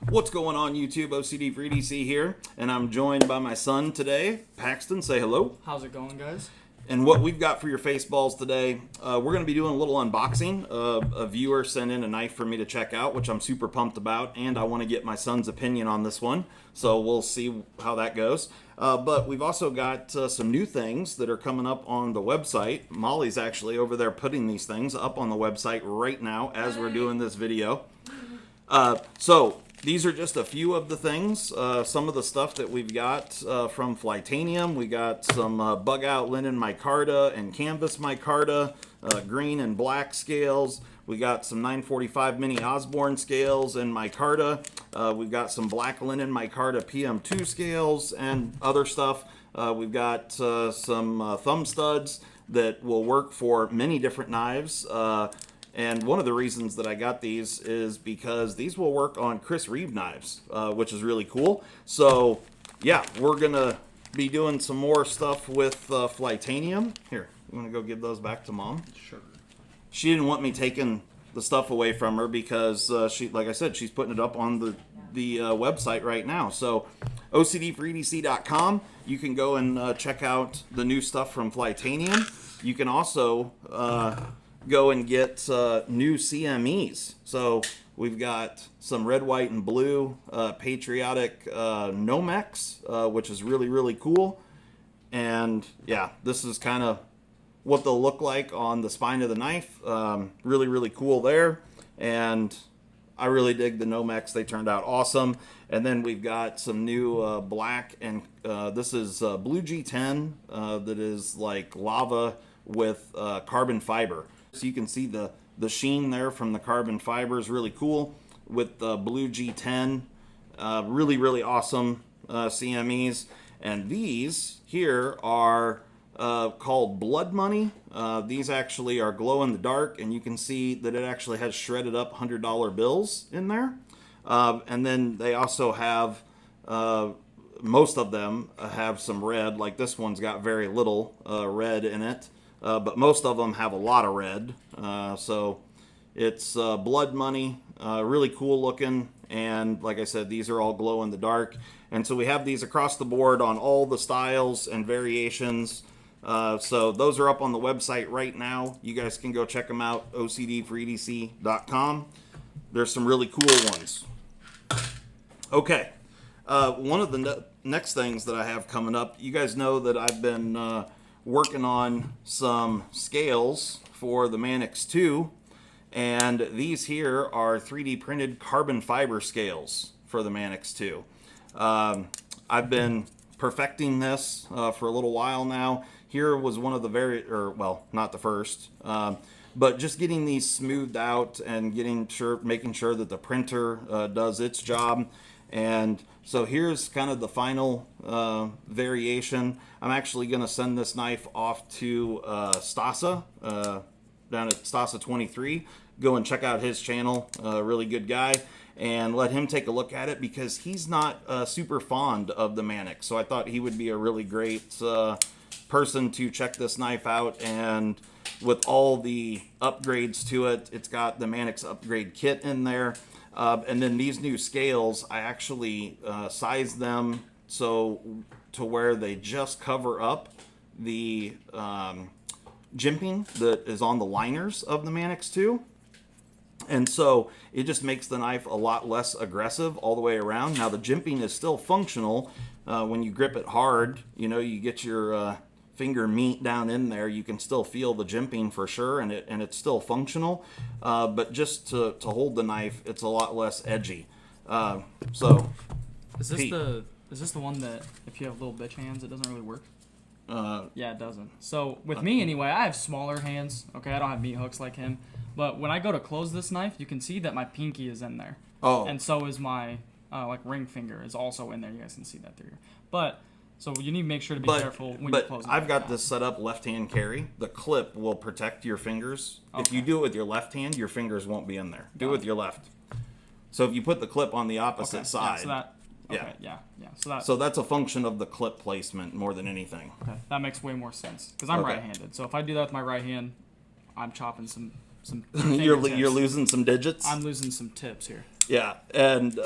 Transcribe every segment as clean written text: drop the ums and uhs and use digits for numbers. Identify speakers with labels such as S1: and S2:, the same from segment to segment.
S1: What's going on YouTube? OCD for EDC here, and I'm joined by my son today, Paxton. Say hello.
S2: How's it going, guys?
S1: And what we've got for your face balls today, we're going to be doing a little unboxing. A viewer sent in a knife for me to check out, which I'm super pumped about, and I want to get my son's opinion on this one, so we'll see how that goes. But we've also got some new things that are coming up on the website. Molly's actually over there putting these things up on the website right now as we're doing this video. So these are just a few of the things, some of the stuff that we've got from Flytanium. We got some bug out linen micarta and canvas micarta, green and black scales. We got some 945 mini Osborne scales and micarta. We've got some black linen micarta PM2 scales and other stuff. We've got some thumb studs that will work for many different knives. And one of the reasons that I got these is because these will work on Chris Reeve knives, which is really cool. So, yeah, we're going to be doing some more stuff with Flytanium. Here, you want to go give those back to Mom?
S2: Sure.
S1: She didn't want me taking the stuff away from her because, she, like I said, she's putting it up on the website right now. So, OCDforedc.com, you can go and check out the new stuff from Flytanium. You can also go and get new CMEs. So we've got some red, white, and blue patriotic Nomex, which is really, really cool. And yeah, this is kind of what they'll look like on the spine of the knife. Really, really cool there. And I really dig the Nomex. They turned out awesome. And then we've got some new black, and this is blue G10 that is like lava with carbon fiber. So you can see the sheen there from the carbon fiber is really cool with the blue G10. Really, really awesome CMEs. And these here are called Blood Money. These actually are glow in the dark, and you can see that it actually has shredded up $100 bills in there. And then they also have, most of them have some red, like this one's got very little red in it. But most of them have a lot of red. So it's Blood Money, really cool looking. And like I said, these are all glow in the dark. And so we have these across the board on all the styles and variations. So those are up on the website right now. You guys can go check them out, OCDforedc.com. There's some really cool ones. Okay. One of the next things that I have coming up, you guys know that I've been working on some scales for the Manix2, and these here are 3D printed carbon fiber scales for the Manix2. I've been perfecting this for a little while now. Here was one of the well, not the first, but just getting these smoothed out and making sure that the printer does its job. And so here's kind of the final variation. I'm actually going to send this knife off to Stasa down at Stasa 23. Go and check out his channel. Really good guy. And let him take a look at it because he's not super fond of the Manix. So I thought he would be a really great person to check this knife out. And with all the upgrades to it, it's got the Manix upgrade kit in there. And then these new scales, I actually sized them so to where they just cover up the jimping that is on the liners of the Manix2. And so it just makes the knife a lot less aggressive all the way around. Now the jimping is still functional. When you grip it hard, you know, you get your finger meat down in there, you can still feel the jimping for sure, and it's still functional. But just to hold the knife, it's a lot less edgy. So,
S2: is this the one that if you have little bitch hands, it doesn't really work? Yeah, it doesn't. So with me anyway, I have smaller hands. Okay, I don't have meat hooks like him. But when I go to close this knife, you can see that my pinky is in there.
S1: Oh.
S2: And so is my like ring finger is also in there. You guys can see that through here. But so you need to make sure to be careful when you close it.
S1: But I've got this set up left-hand carry. The clip will protect your fingers. Okay. If you do it with your left hand, your fingers won't be in there. Do it with your left. So if you put the clip on the opposite side.
S2: Yeah, yeah.
S1: So that's a function of the clip placement more than anything.
S2: Okay, that makes way more sense because I'm right-handed. So if I do that with my right hand, I'm chopping some
S1: You're losing some digits?
S2: I'm losing some tips here.
S1: Yeah, and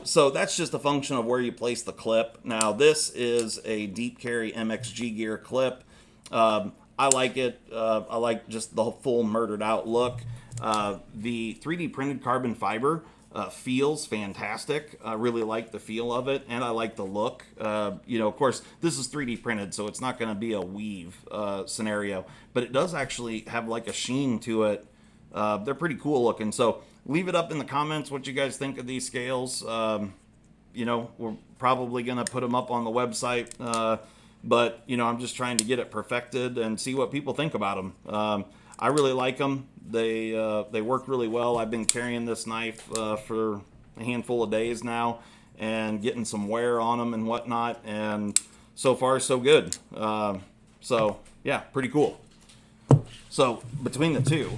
S1: so that's just a function of where you place the clip. Now, this is a deep carry MXG gear clip. I like it. I like just the full murdered out look. The 3D printed carbon fiber feels fantastic. I really like the feel of it, and I like the look. Of course, this is 3D printed, so it's not going to be a weave scenario, but it does actually have like a sheen to it. They're pretty cool looking. So leave it up in the comments what you guys think of these scales. We're probably going to put them up on the website, but I'm just trying to get it perfected and see what people think about them. I really like them. They work really well. I've been carrying this knife for a handful of days now and getting some wear on them and whatnot, and so far so good. So yeah, pretty cool. So between the two,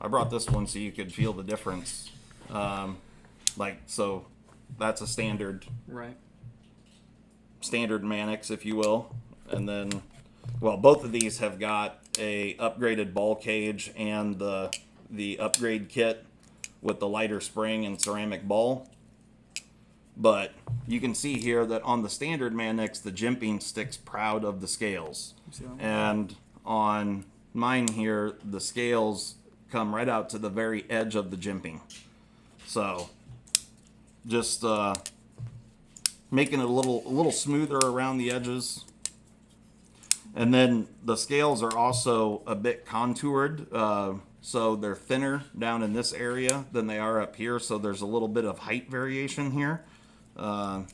S1: I brought this one so you could feel the difference. So that's a standard Manix, if you will. And then, both of these have got a upgraded ball cage and the upgrade kit with the lighter spring and ceramic ball. But you can see here that on the standard Manix, the jimping sticks proud of the scales. And on mine here, the scales come right out to the very edge of the jimping. So just making it a little smoother around the edges. And then the scales are also a bit contoured, so they're thinner down in this area than they are up here, so there's a little bit of height variation here. So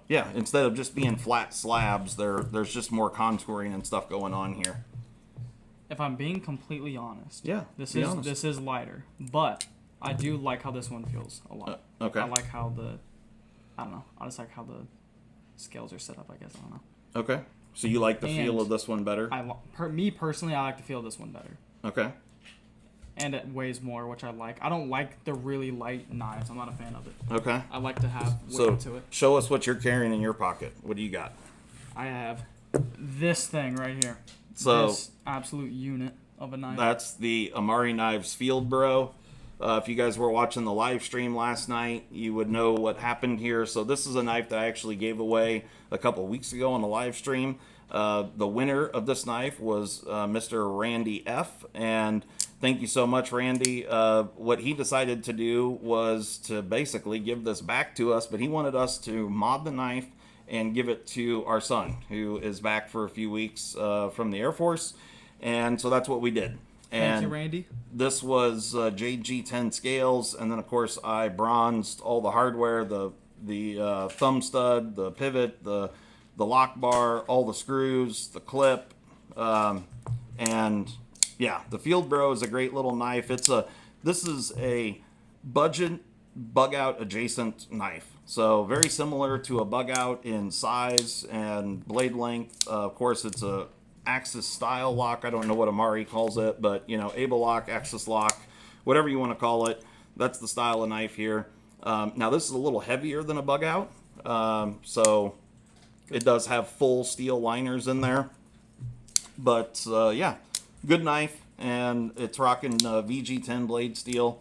S1: yeah, instead of just being flat slabs, there's just more contouring and stuff going on here.
S2: If I'm being completely honest, this
S1: is
S2: is lighter, but I do like how this one feels a lot.
S1: Okay.
S2: I like how I just like how the scales are set up, I guess. I don't know.
S1: Okay. So you like the feel of this one better?
S2: Me personally, I like the feel of this one better.
S1: Okay.
S2: And it weighs more, which I like. I don't like the really light knives. I'm not a fan of it.
S1: Okay.
S2: I like to have weight to it.
S1: Show us what you're carrying in your pocket. What do you got?
S2: I have this thing right here.
S1: So
S2: this absolute unit of a knife.
S1: That's the Amari Knives Field Bro. If you guys were watching the live stream last night, you would know what happened here. So this is a knife that I actually gave away a couple weeks ago on the live stream. The winner of this knife was Mr. Randy F. And thank you so much, Randy. What he decided to do was to basically give this back to us, but he wanted us to mod the knife and give it to our son, who is back for a few weeks from the Air Force. And so that's what we did.
S2: Thank you, Randy.
S1: This was JG10 scales, and then of course I bronzed all the hardware, the thumb stud, the pivot, the lock bar, all the screws, the clip, and yeah, the Field Bro is a great little knife. This is a budget bug out adjacent knife, so very similar to a bug out in size and blade length. Of course, it's a Axis style lock. I don't know what Amari calls it, but Able lock, Axis lock, whatever you want to call it. That's the style of knife here. Now this is a little heavier than a bug out, so it does have full steel liners in there. But yeah, good knife, and it's rocking VG10 blade steel.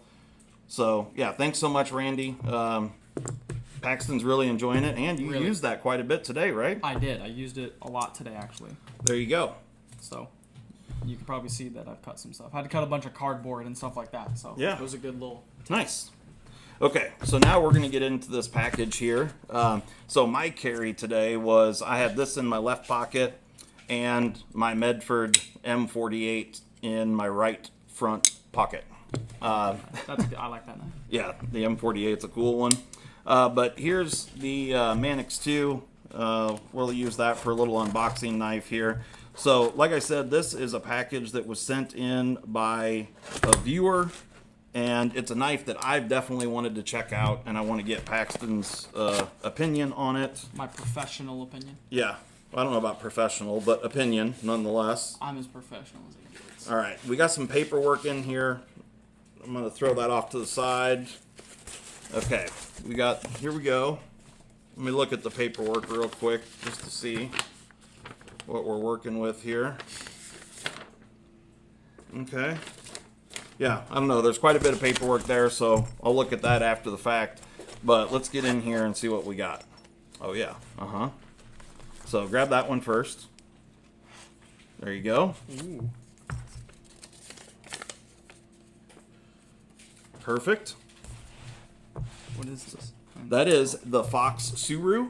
S1: So yeah, thanks so much, Randy. Paxton's really enjoying it, and you used that quite a bit today, right?
S2: I did. I used it a lot today, actually.
S1: There you go.
S2: So you can probably see that I've cut some stuff. I had to cut a bunch of cardboard and stuff like that. So
S1: yeah,
S2: it was a good little test.
S1: Nice. Okay, so now we're going to get into this package here. So my carry today was I had this in my left pocket and my Medford M48 in my right front pocket.
S2: I like that knife.
S1: Yeah, the M48 is a cool one. But here's the Manix 2. We'll use that for a little unboxing knife here. So, like I said, this is a package that was sent in by a viewer, and it's a knife that I've definitely wanted to check out, and I want to get Paxton's opinion on it.
S2: My professional opinion.
S1: Yeah, I don't know about professional, but opinion nonetheless.
S2: I'm as professional as it gets.
S1: All right, we got some paperwork in here. I'm going to throw that off to the side. Okay, here we go. Let me look at the paperwork real quick just to see what we're working with here. Okay. yeah, I don't know. There's quite a bit of paperwork there, so I'll look at that after the fact. But let's get in here and see what we got. Oh, yeah. Uh-huh. So grab that one first. There you go.
S2: Ooh.
S1: Perfect.
S2: What is this?
S1: That is the Fox Suru.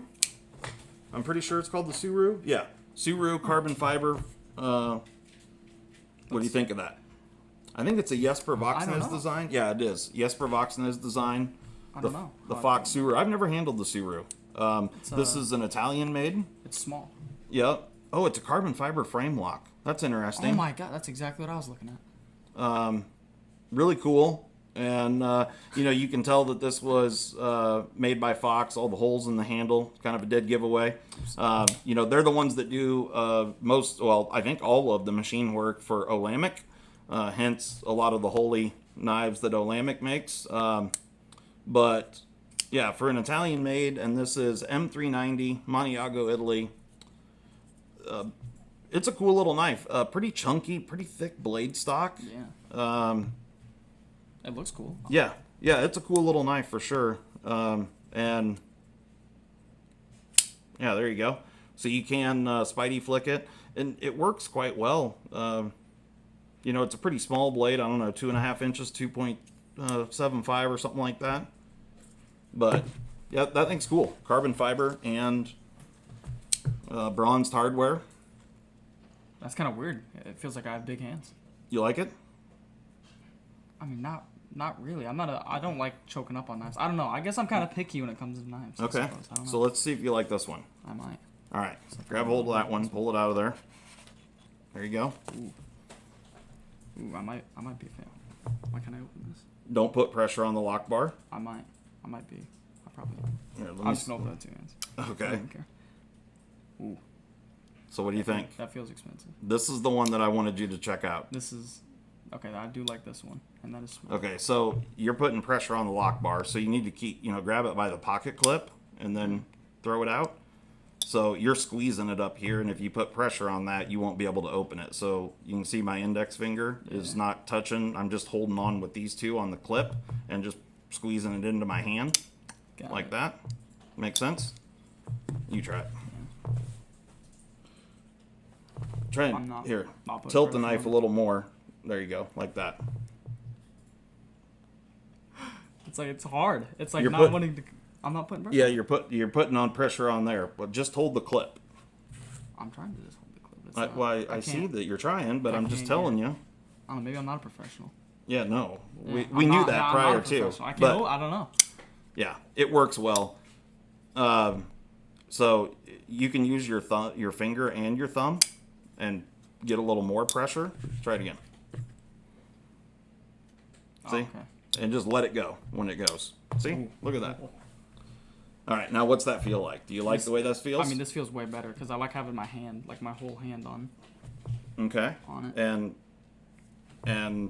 S1: I'm pretty sure it's called the Suru. Yeah. Suru carbon fiber. What do you think of that? I think it's a Jesper Voxnäs design. Yeah, it is. Jesper Voxnäs design.
S2: I don't know.
S1: The Fox Suru. I've never handled the Suru. This is an Italian made.
S2: It's small.
S1: Yeah. Oh, it's a carbon fiber frame lock. That's interesting.
S2: Oh my god, that's exactly what I was looking at.
S1: Really cool. And, you can tell that this was made by Fox. All the holes in the handle, kind of a dead giveaway. They're the ones that do I think all of the machine work for Olamic. Hence, a lot of the holy knives that Olamic makes. But, yeah, for an Italian made, and this is M390, Maniago, Italy. It's a cool little knife. Pretty chunky, pretty thick blade stock.
S2: Yeah. It looks cool.
S1: Yeah, it's a cool little knife for sure. And yeah, there you go. So you can Spidey flick it, and it works quite well. It's a pretty small blade. I don't know, 2.5 inches, 2.75 or something like that. But yeah, that thing's cool. Carbon fiber and bronzed hardware.
S2: That's kind of weird. It feels like I have big hands.
S1: You like it?
S2: I mean, not really. I don't like choking up on knives. I don't know. I guess I'm kind of picky when it comes to knives.
S1: Okay. So let's see if you like this one.
S2: I might.
S1: All right. Grab hold of that one. Pull it out of there. There you go.
S2: Ooh, I might be a fan. Why can't I open this?
S1: Don't put pressure on the lock bar.
S2: I might be. I probably.
S1: Here,
S2: I'm just gonna open it with 2 hands.
S1: Okay.
S2: I don't care. Ooh.
S1: So what do you think?
S2: That feels expensive.
S1: This is the one that I wanted you to check out.
S2: This is. Okay, I do like this one, and that is small.
S1: Okay, so you're putting pressure on the lock bar, so you need to keep, grab it by the pocket clip and then throw it out. So you're squeezing it up here, and if you put pressure on that, you won't be able to open it. So you can see my index finger is not touching. I'm just holding on with these two on the clip and just squeezing it into my hand like that. Make sense? You try it. Try and here. Tilt the knife a little more. There you go, like that.
S2: It's like it's hard. It's like
S1: you're
S2: wanting to. I'm not putting pressure.
S1: Yeah, you're putting on pressure on there, but just hold the clip.
S2: I'm trying to just hold the clip.
S1: I see that you're trying, but I'm just telling you.
S2: I don't know. Maybe I'm not a professional.
S1: Yeah, no, we knew that prior to.
S2: I don't know.
S1: Yeah, it works well. So you can use your finger and your thumb, and get a little more pressure. Try it again. See?
S2: Okay.
S1: And just let it go when it goes. See? Ooh. Look at that. All right, now what's that feel like? Do you like the way this feels?
S2: I mean, this feels way better because I like having my hand, like my whole hand on.
S1: Okay.
S2: On it.
S1: And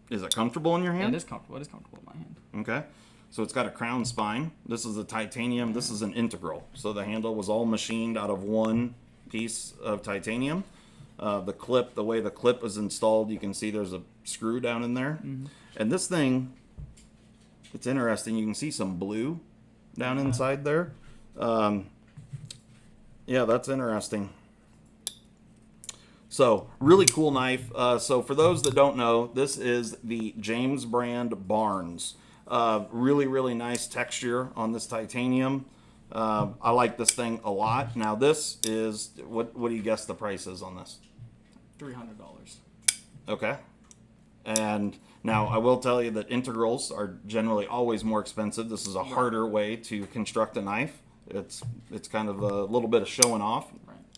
S1: is it comfortable in your hand?
S2: Yeah, it is comfortable. It is comfortable in my hand.
S1: Okay. So it's got a crown spine. This is a titanium. This is an integral. So the handle was all machined out of one piece of titanium. The way the clip is installed, you can see there's a screw down in there. Mm-hmm. And this thing, it's interesting. You can see some blue down inside there. Yeah, that's interesting. So, really cool knife. So for those that don't know, this is the James brand Barnes. Really, really nice texture on this titanium. I like this thing a lot. Now this is, what do you guess the price is on this?
S2: $300.
S1: Okay. And now I will tell you that integrals are generally always more expensive. This is a harder way to construct a knife. It's kind of a little bit of showing off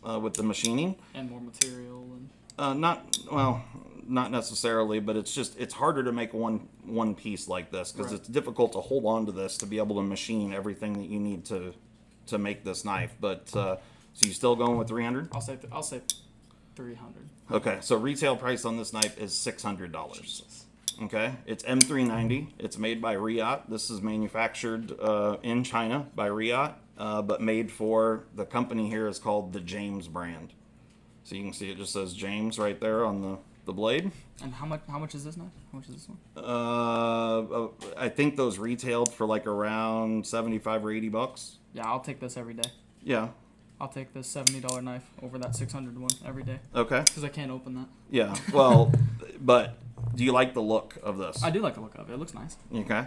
S1: with the machining.
S2: And more material. And
S1: not necessarily, but it's harder to make one piece like this because it's difficult to hold on to this to be able to machine everything that you need to make this knife. But so you still going with $300?
S2: I'll say $300.
S1: Okay, so retail price on this knife is $600. Okay, it's M390. It's made by Riot. This is manufactured in China by Riot, but made for the company here is called the James brand. So you can see it just says James right there on the blade.
S2: And how much is this knife? How much is this one?
S1: I think those retailed for like around $75 or $80.
S2: Yeah, I'll take this every day.
S1: Yeah.
S2: I'll take this $70 knife over that $600 one every day.
S1: Okay.
S2: Because I can't open that.
S1: Yeah. Well, but do you like the look of this?
S2: I do like the look of it. It looks nice.
S1: Okay.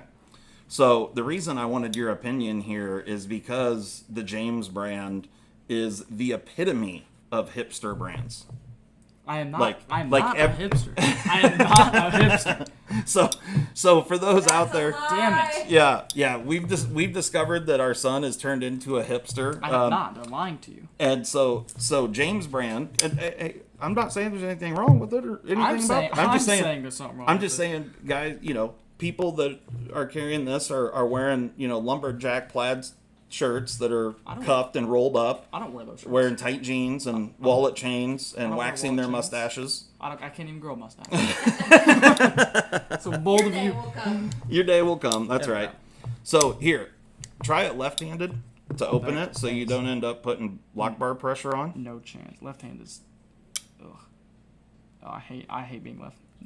S1: So the reason I wanted your opinion here is because the James brand is the epitome of hipster brands.
S2: I am not.
S1: Like
S2: a hipster. I am not a hipster.
S1: So for those
S3: That's
S1: out there,
S2: Damn it.
S1: yeah, we've discovered that our son has turned into a hipster.
S2: I have not. They're lying to you.
S1: And so James brand, and I'm not saying there's anything wrong with it or anything
S2: I'm
S1: just saying
S2: there's something wrong.
S1: I'm just saying, guys, people that are carrying this are wearing, lumberjack plaid shirts that are cuffed and rolled up.
S2: I don't wear those shirts.
S1: Wearing tight jeans and wallet chains and waxing their mustaches.
S2: I can't even grow a mustache. So bold of you.
S1: Your day will come. That's
S2: Yeah.
S1: right. So here, try it left-handed to open it, so you don't end up putting lock bar pressure on.
S2: No chance. Left hand is. Ugh. Oh, I hate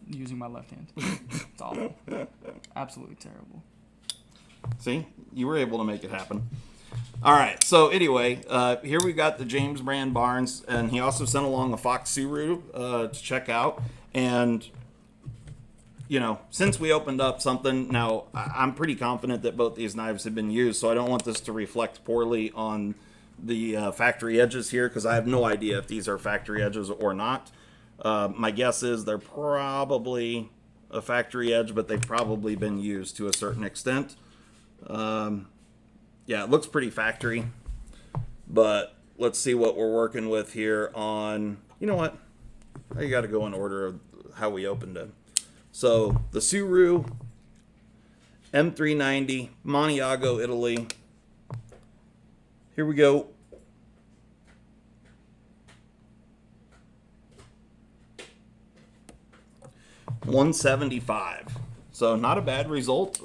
S2: using my left hand. It's awful. Absolutely terrible.
S1: See, you were able to make it happen. All right. So anyway, here we got the James brand Barnes, and he also sent along a Fox Suru to check out. And since we opened up something, now I'm pretty confident that both these knives have been used, so I don't want this to reflect poorly on the factory edges here, because I have no idea if these are factory edges or not. My guess is they're probably a factory edge, but they've probably been used to a certain extent. Yeah, it looks pretty factory, but let's see what we're working with here on, you know what? I got to go in order of how we opened it. So the Suru M390, Maniago, Italy. Here we go. $175. So not a bad result.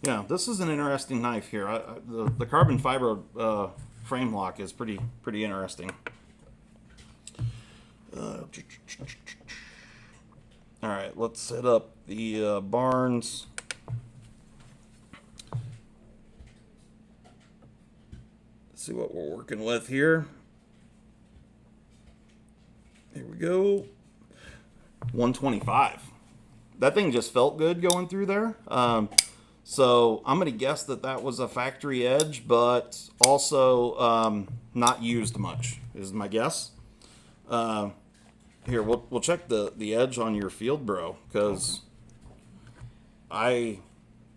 S1: Yeah, this is an interesting knife here. The carbon fiber frame lock is pretty interesting. All right, let's set up the Barnes. Let's see what we're working with here. Here we go. 125. That thing just felt good going through there. So I'm going to guess that was a factory edge, but also not used much is my guess. Here, we'll check the edge on your field bro, because I'm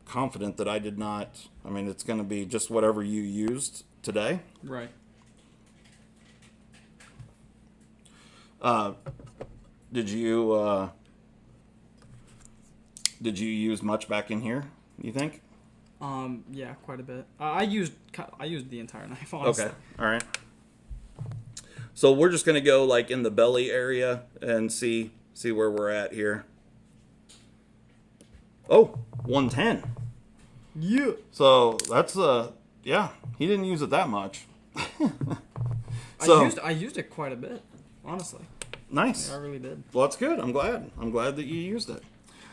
S1: confident that I did not. I mean, it's going to be just whatever you used today.
S2: Right.
S1: Did you use much back in here, you think?
S2: Yeah, quite a bit. I used the entire knife, honestly.
S1: Okay. All right. So we're just gonna go like in the belly area and see where we're at here. Oh, 110.
S2: Yeah.
S1: So that's yeah, he didn't use it that much. So
S2: I used it quite a bit, honestly.
S1: nice.
S2: Yeah, I really did.
S1: Well, that's good. I'm glad that you used it.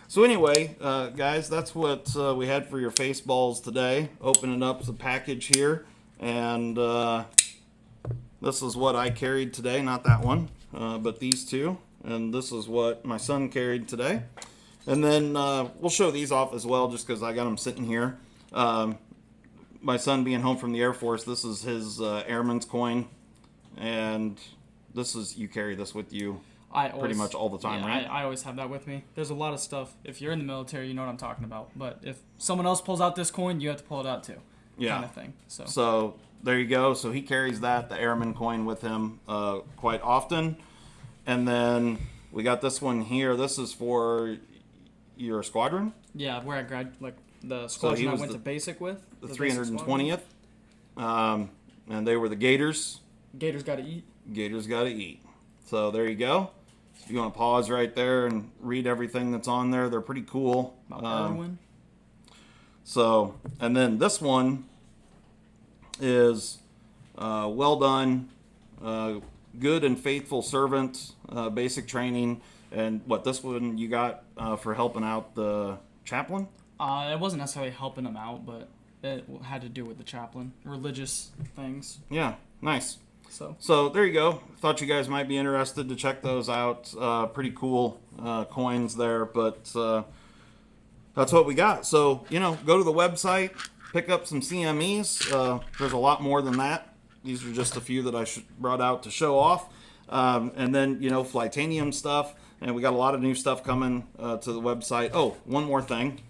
S1: So anyway, guys, that's what we had for your face balls today. Opening up the package here, and this is what I carried today. Not that one, but these two. And this is what my son carried today. And then we'll show these off as well, just because I got them sitting here. My son being home from the Air Force, this is his Airman's coin, and you carry this with you pretty much all the time, right?
S2: I always have that with me. There's a lot of stuff. If you're in the military, you know what I'm talking about. But if someone else pulls out this coin, you have to pull it out too.
S1: Yeah.
S2: Kind of thing.
S1: So there you go. So he carries the Airman coin with him quite often. And then we got this one here. This is for your squadron?
S2: Yeah, where I the squadron I went to basic with.
S1: The 320th. And they were the Gators.
S2: Gators gotta eat.
S1: Gators gotta eat. So there you go. If you want to pause right there and read everything that's on there, they're pretty cool. So, and then this one is well done. good and faithful servant, basic training. And what, this one you got for helping out the chaplain?
S2: It wasn't necessarily helping him out, but it had to do with the chaplain, religious things.
S1: Yeah, nice.
S2: So
S1: there you go. Thought you guys might be interested to check those out. Pretty cool coins there, but that's what we got. So, go to the website, pick up some CMEs. There's a lot more than that. These are just a few that I brought out to show off. And then, Flytanium stuff. And we got a lot of new stuff coming to the website. Oh, one more thing.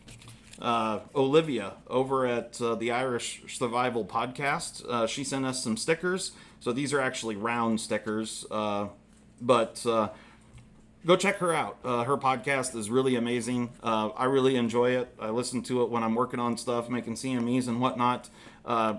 S1: Olivia over at the Irish Survival Podcast, she sent us some stickers. So these are actually round stickers, but go check her out. Her podcast is really amazing. I really enjoy it. I listen to it when I'm working on stuff, making CMEs and whatnot.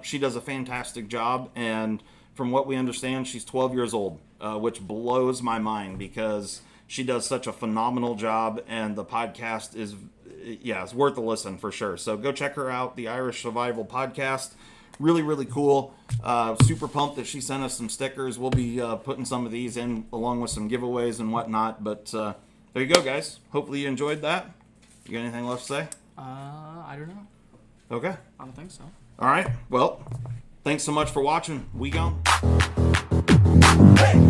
S1: She does a fantastic job, and from what we understand, she's 12 years old, which blows my mind because she does such a phenomenal job, and the podcast is, it's worth a listen for sure. So go check her out, the Irish Survival Podcast. Really, really cool. Super pumped that she sent us some stickers. We'll be putting some of these in along with some giveaways and whatnot. But there you go, guys. Hopefully you enjoyed that. You got anything left to say?
S2: I don't know.
S1: Okay.
S2: I don't think so.
S1: All right. Well, thanks so much for watching. We gone.
S3: Hey!